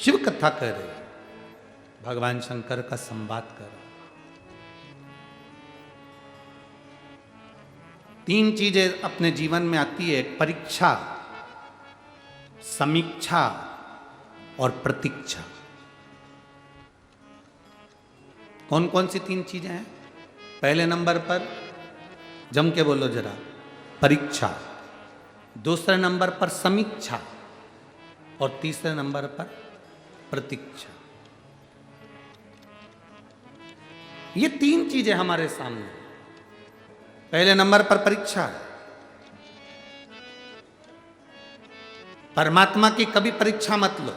शिव कथा कह रहे हैं, भगवान शंकर का संवाद कर रहे हैं। तीन चीजें अपने जीवन में आती है, परीक्षा, समीक्षा और प्रतीक्षा। कौन कौन सी तीन चीजें हैं? पहले नंबर पर जम के बोलो जरा, परीक्षा। दूसरे नंबर पर समीक्षा और तीसरे नंबर पर प्रतीक्षा। ये तीन चीजें हमारे सामने। पहले नंबर पर परीक्षा। परमात्मा की कभी परीक्षा मत लो।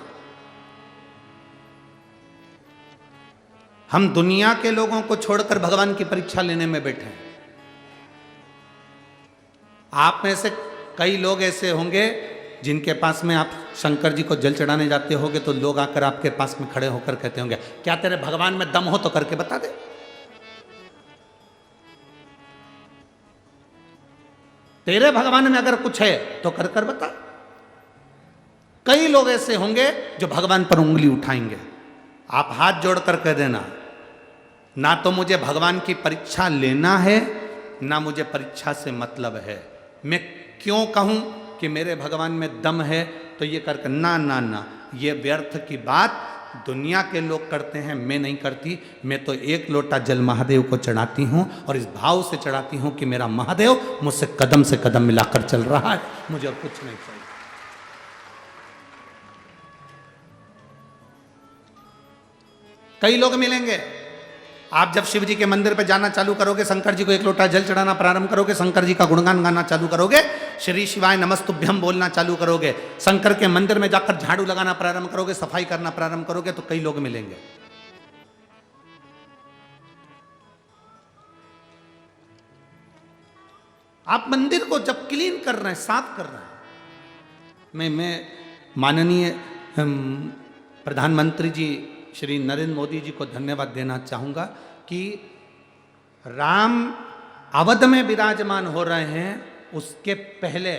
हम दुनिया के लोगों को छोड़कर भगवान की परीक्षा लेने में बैठे हैं। आप में से कई लोग ऐसे होंगे जिनके पास में आप शंकर जी को जल चढ़ाने जाते होगे तो लोग आकर आपके पास में खड़े होकर कहते होंगे, क्या तेरे भगवान में दम हो तो करके बता दे। तेरे भगवान में अगर कुछ है तो कर कर बता। कई लोग ऐसे होंगे जो भगवान पर उंगली उठाएंगे। आप हाथ जोड़कर कह देना, ना तो मुझे भगवान की परीक्षा लेना है, ना मुझे परीक्षा से मतलब है। मैं क्यों कहूं कि मेरे भगवान में दम है तो ये करके ना ना ना, ये व्यर्थ की बात दुनिया के लोग करते हैं, मैं नहीं करती। मैं तो एक लोटा जल महादेव को चढ़ाती हूं और इस भाव से चढ़ाती हूं कि मेरा महादेव मुझसे कदम से कदम मिलाकर चल रहा है, मुझे और कुछ नहीं चाहिए। कई लोग मिलेंगे, आप जब शिव जी के मंदिर पे जाना चालू करोगे, शंकर जी को एक लोटा जल चढ़ाना प्रारंभ करोगे, शंकर जी का गुणगान गाना चालू करोगे, श्री शिवाय नमस्तुभ्यम बोलना चालू करोगे, शंकर के मंदिर में जाकर झाड़ू लगाना प्रारंभ करोगे, सफाई करना प्रारंभ करोगे, तो कई लोग मिलेंगे। आप मंदिर को जब क्लीन कर रहे हैं, साफ कर रहे हैं, मैं माननीय प्रधानमंत्री जी श्री नरेंद्र मोदी जी को धन्यवाद देना चाहूँगा कि राम अवध में विराजमान हो रहे हैं, उसके पहले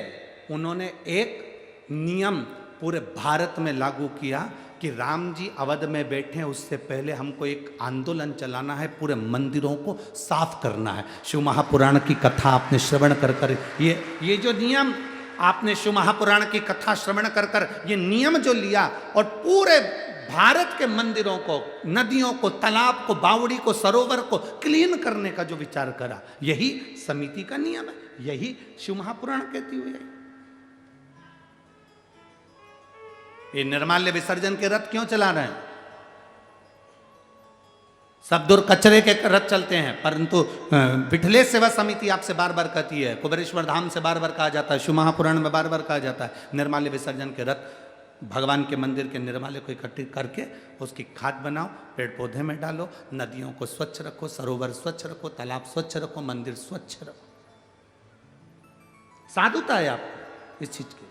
उन्होंने एक नियम पूरे भारत में लागू किया कि राम जी अवध में बैठे, उससे पहले हमको एक आंदोलन चलाना है, पूरे मंदिरों को साफ करना है। शिव महापुराण की कथा आपने श्रवण कर ये जो नियम आपने शिव महापुराण की कथा श्रवण कर ये नियम जो लिया और पूरे भारत के मंदिरों को, नदियों को, तालाब को, बावड़ी को, सरोवर को क्लीन करने का जो विचार करा, यही समिति का नियम है, यही शिव महापुराण कहती हुई है। ये निर्माल्य विसर्जन के रथ क्यों चला रहे हैं? सब दूर कचरे के रथ चलते हैं, परंतु विठले सेवा समिति आपसे बार बार कहती है, कुबेरेश्वर धाम से बार बार कहा जाता है, शिव महापुराण में बार बार कहा जाता है, निर्माल्य विसर्जन के रथ भगवान के मंदिर के निर्माल्य को इकट्ठित करके उसकी खाद बनाओ, पेड़ पौधे में डालो, नदियों को स्वच्छ रखो, सरोवर स्वच्छ रखो, तालाब स्वच्छ रखो, मंदिर स्वच्छ रखो। साधुता है आपको इस चीज की।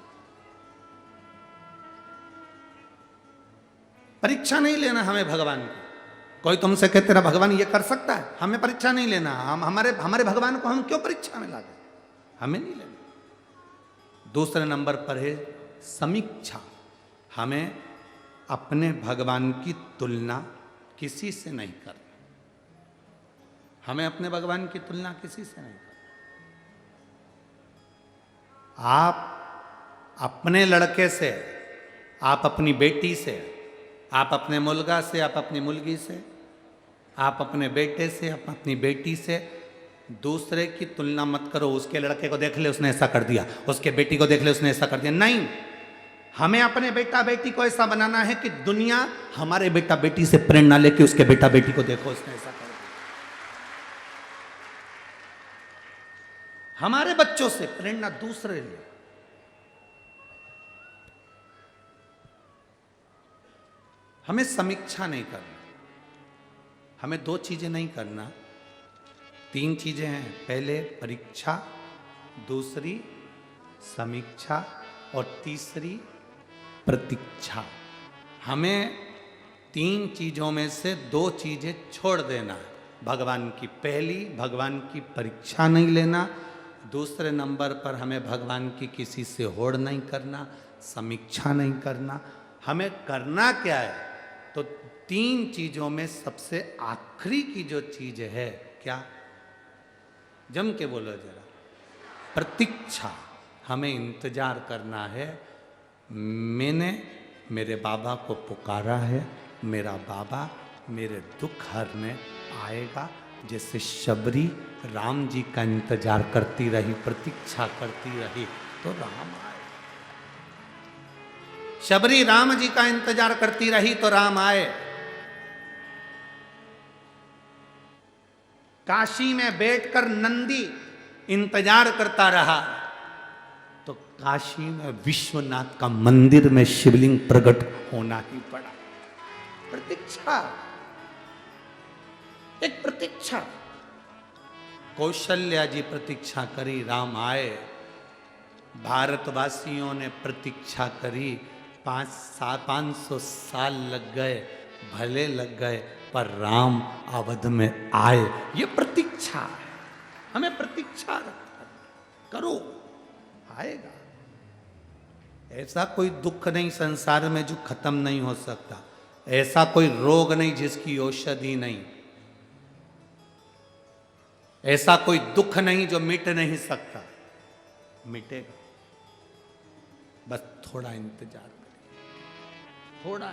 परीक्षा नहीं लेना हमें भगवान की। कोई तुमसे कहते तेरा भगवान ये कर सकता है, हमें परीक्षा नहीं लेना। हम हमारे भगवान को हम क्यों परीक्षा में लाते, हमें नहीं लेना। दूसरे नंबर पर है समीक्षा। हमें अपने भगवान की तुलना किसी से नहीं करनी। हमें अपने भगवान की तुलना किसी से नहीं करनी। आप अपने लड़के से, आप अपनी बेटी से, आप अपने मुलगा से, आप अपनी मुलगी से, आप अपने बेटे से, आप अपनी बेटी से दूसरे की तुलना मत करो। उसके लड़के को देख ले उसने ऐसा कर दिया, उसके बेटी को देख ले उसने ऐसा कर दिया। नहीं, हमें अपने बेटा बेटी को ऐसा बनाना है कि दुनिया हमारे बेटा बेटी से प्रेरणा लेके उसके बेटा बेटी को देखो उसने ऐसा कर दिया। हमारे बच्चों से प्रेरणा दूसरे ले। हमें समीक्षा नहीं करना। हमें दो चीजें नहीं करना, तीन चीजें हैं। पहले परीक्षा, दूसरी समीक्षा और तीसरी प्रतीक्षा। हमें तीन चीजों में से दो चीजें छोड़ देना है। भगवान की पहली, भगवान की परीक्षा नहीं लेना। दूसरे नंबर पर हमें भगवान की किसी से होड़ नहीं करना, समीक्षा नहीं करना। हमें करना क्या है? तो 3 चीजों में सबसे आखिरी की जो चीज है क्या? जम के बोलो जरा। प्रतीक्षा। हमें इंतजार करना है। मैंने मेरे बाबा को पुकारा है, मेरा बाबा मेरे दुख हरने आएगा। जैसे शबरी राम जी का इंतजार करती रही, प्रतीक्षा करती रही, तो राम आए। शबरी राम जी का इंतजार करती रही तो राम आए। काशी में बैठकर नंदी इंतजार करता रहा तो काशी में विश्वनाथ का मंदिर में शिवलिंग प्रकट होना ही पड़ा। प्रतीक्षा, एक प्रतीक्षा। कौशल्या जी प्रतीक्षा करी, राम आए। भारतवासियों ने प्रतीक्षा करी, 500 साल लग गए, भले लग गए, पर राम अवध में आए। ये प्रतीक्षा है। हमें प्रतीक्षा करो, आएगा। ऐसा कोई दुख नहीं संसार में जो खत्म नहीं हो सकता। ऐसा कोई रोग नहीं जिसकी औषधि नहीं। ऐसा कोई दुख नहीं जो मिट नहीं सकता। मिटेगा, बस थोड़ा इंतजार करिए, थोड़ा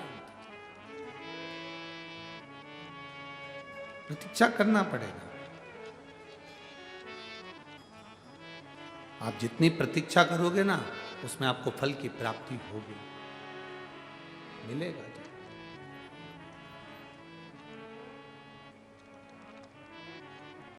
प्रतीक्षा करना पड़ेगा। आप जितनी प्रतीक्षा करोगे ना, उसमें आपको फल की प्राप्ति होगी, मिलेगा।